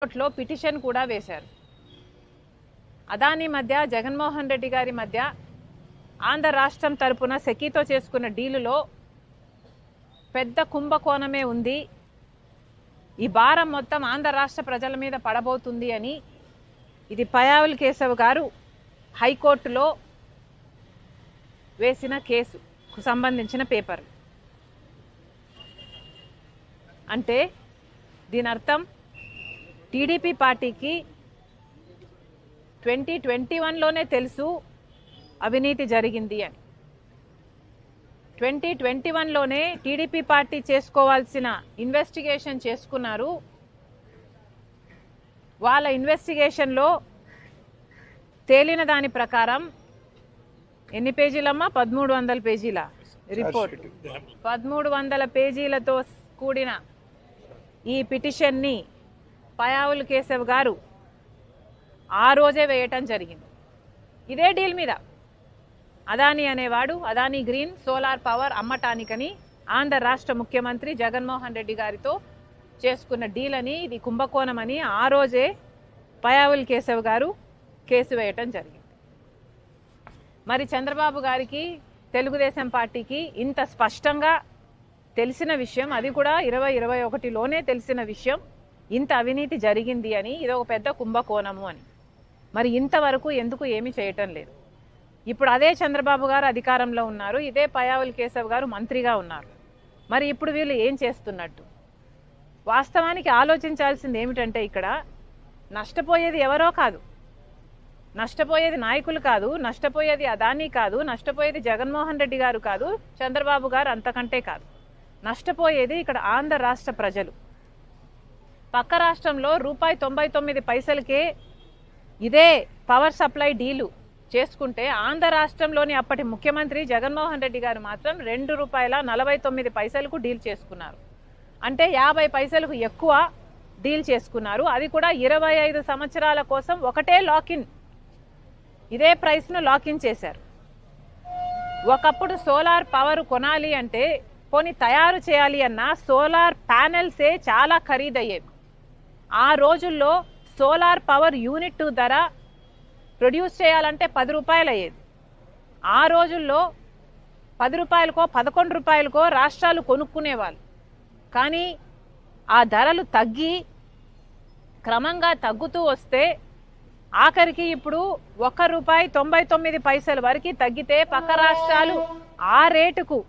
కోర్టులో పిటిషన్ కూడా వేశారు. అదానీ మధ్య జగన్మోహన్ రెడ్డి గారి మధ్య ఆంధ్ర రాష్ట్రం తరపున సెకీతో చేసుకున్న డీలులో పెద్ద కుంభకోణమే ఉంది, ఈ భారం మొత్తం ఆంధ్ర రాష్ట్ర ప్రజల మీద పడబోతుంది అని ఇది పయావుల్ కేశవ్ గారు హైకోర్టులో వేసిన కేసుకు సంబంధించిన పేపర్. అంటే దీని అర్థం టీడీపీ పార్టీకి 2021లోనే తెలుసు అవినీతి జరిగింది అని. 2021లోనే టీడీపీ పార్టీ చేసుకోవాల్సిన ఇన్వెస్టిగేషన్ చేసుకున్నారు. వాళ్ళ ఇన్వెస్టిగేషన్లో తేలిన దాని ప్రకారం ఎన్ని పేజీలమ్మా? 1300 పేజీల రిపోర్ట్. 1300 పేజీలతో కూడిన ఈ పిటిషన్ని పయావుల్ కేశవ్ గారు ఆ రోజే వేయటం జరిగింది. ఇదే డీల్ మీద అదానీ అనేవాడు అదానీ గ్రీన్ సోలార్ పవర్ అమ్మటానికని ఆంధ్ర రాష్ట్ర ముఖ్యమంత్రి జగన్మోహన్ రెడ్డి గారితో చేసుకున్న డీల్ అని, ఇది కుంభకోణం అని ఆ రోజే పయావుల్ కేశవ్ గారు కేసు వేయటం జరిగింది. మరి చంద్రబాబు గారికి, తెలుగుదేశం పార్టీకి ఇంత స్పష్టంగా తెలిసిన విషయం, అది కూడా 2021లోనే తెలిసిన విషయం, ఇంత అవినీతి జరిగింది అని, ఇది ఒక పెద్ద కుంభకోణము అని. మరి ఇంతవరకు ఎందుకు ఏమీ చేయటం లేదు? ఇప్పుడు అదే చంద్రబాబు గారు అధికారంలో ఉన్నారు, ఇదే పయావుల్ కేశవ్ గారు మంత్రిగా ఉన్నారు. మరి ఇప్పుడు వీళ్ళు ఏం చేస్తున్నట్టు? వాస్తవానికి ఆలోచించాల్సింది ఏమిటంటే, ఇక్కడ నష్టపోయేది ఎవరో కాదు, నష్టపోయేది నాయకులు కాదు, నష్టపోయేది అదానీ కాదు, నష్టపోయేది జగన్మోహన్ రెడ్డి గారు కాదు, చంద్రబాబు గారు అంతకంటే కాదు. నష్టపోయేది ఇక్కడ ఆంధ్ర రాష్ట్ర ప్రజలు. పక్క రాష్ట్రంలో ₹99 ఇదే పవర్ సప్లై డీలు చేసుకుంటే ఆంధ్ర రాష్ట్రంలోని అప్పటి ముఖ్యమంత్రి జగన్మోహన్ రెడ్డి గారు మాత్రం ₹2.49 డీల్ చేసుకున్నారు. అంటే 50 పైసలకు ఎక్కువ డీల్ చేసుకున్నారు. అది కూడా 25 సంవత్సరాల కోసం ఒకటే లాకిన్, ఇదే ప్రైస్ను లాకిన్ చేశారు. ఒకప్పుడు సోలార్ పవర్ కొనాలి అంటే, పోనీ తయారు చేయాలి అన్నా సోలార్ ప్యానెల్సే చాలా ఖరీదయ్యేవి. ఆ రోజుల్లో సోలార్ పవర్ యూనిట్ ధర ప్రొడ్యూస్ చేయాలంటే ₹10 అయ్యేది. ఆ రోజుల్లో ₹10కో ₹11కో రాష్ట్రాలు కొనుక్కునేవాళ్ళు. కానీ ఆ ధరలు తగ్గి క్రమంగా తగ్గుతూ వస్తే ఆఖరికి ఇప్పుడు ₹1.99 వరకు తగ్గితే పక్క రాష్ట్రాలు ఆ రేటుకు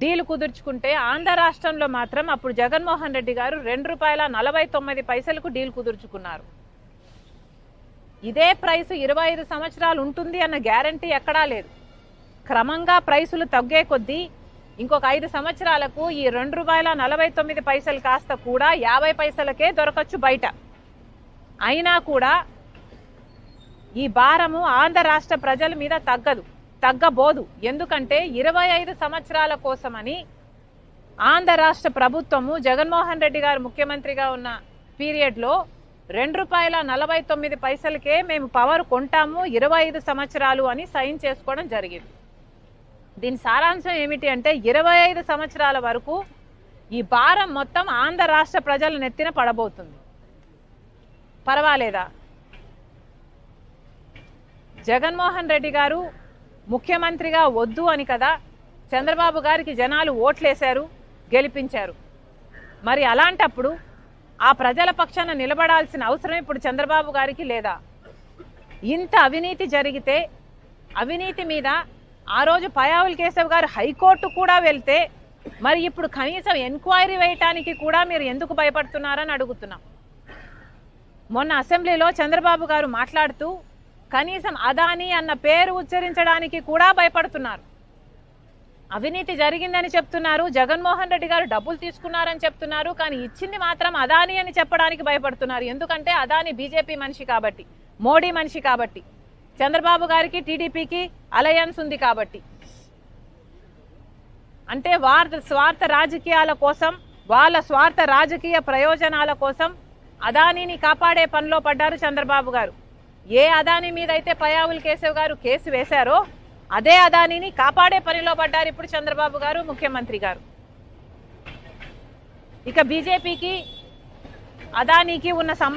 డీల్ కుదుర్చుకుంటే ఆంధ్ర రాష్ట్రంలో మాత్రం అప్పుడు జగన్మోహన్ రెడ్డి గారు ₹2.49 డీల్ కుదుర్చుకున్నారు. ఇదే ప్రైస్ 25 సంవత్సరాలు ఉంటుంది అన్న గ్యారంటీ ఎక్కడా లేదు. క్రమంగా ప్రైసులు తగ్గే కొద్దీ ఇంకొక 5 సంవత్సరాలకు ఈ ₹2.49 కాస్త కూడా 50 పైసలకే దొరకచ్చు బయట. అయినా కూడా ఈ భారము ఆంధ్ర రాష్ట్ర ప్రజల మీద తగ్గబోదు. ఎందుకంటే 25 సంవత్సరాల కోసమని ఆంధ్ర రాష్ట్ర ప్రభుత్వము జగన్మోహన్ రెడ్డి గారు ముఖ్యమంత్రిగా ఉన్న పీరియడ్లో ₹2.49 మేము పవర్ కొంటాము 25 సంవత్సరాలు అని సైన్ చేసుకోవడం జరిగింది. దీని సారాంశం ఏమిటి అంటే, 25 సంవత్సరాల వరకు ఈ భారం మొత్తం ఆంధ్ర రాష్ట్ర ప్రజల నెత్తిన పడబోతుంది. పర్వాలేదా? జగన్మోహన్ రెడ్డి గారు ముఖ్యమంత్రిగా వద్దు అని కదా చంద్రబాబు గారికి జనాలు ఓట్లేశారు, గెలిపించారు. మరి అలాంటప్పుడు ఆ ప్రజల పక్షాన నిలబడాల్సిన అవసరం ఇప్పుడు చంద్రబాబు గారికి లేదా? ఇంత అవినీతి జరిగితే, అవినీతి మీద ఆ రోజు పయావుల్ కేశవ్ గారు హైకోర్టు కూడా వెళ్తే, మరి ఇప్పుడు కనీసం ఎంక్వైరీ వేయటానికి కూడా మీరు ఎందుకు భయపడుతున్నారని అడుగుతున్నాం. మొన్న అసెంబ్లీలో చంద్రబాబు గారు మాట్లాడుతూ కనీసం అదానీ అన్న పేరు ఉచ్చరించడానికి కూడా భయపడుతున్నారు. అవినీతి జరిగిందని చెప్తున్నారు, జగన్మోహన్ రెడ్డి గారు డబ్బులు తీసుకున్నారని చెప్తున్నారు, కానీ ఇచ్చింది మాత్రం అదానీ అని చెప్పడానికి భయపడుతున్నారు. ఎందుకంటే అదానీ బీజేపీ మనిషి కాబట్టి, మోడీ మనిషి కాబట్టి, చంద్రబాబు గారికి టీడీపీకి అలయన్స్ ఉంది కాబట్టి. అంటే వాళ్ళ స్వార్థ రాజకీయాల కోసం, వాళ్ళ స్వార్థ రాజకీయ ప్రయోజనాల కోసం అదానీని కాపాడే పనిలో పడ్డారు చంద్రబాబు గారు. ఏ అదానీ మీద అయితే పయావుల్ కేశవ్ గారు కేసు వేశారో అదే అదానీని కాపాడే పనిలో పడ్డారు ఇప్పుడు చంద్రబాబు గారు, ముఖ్యమంత్రి గారు. ఇక బీజేపీకి అదానికి ఉన్న సంబంధం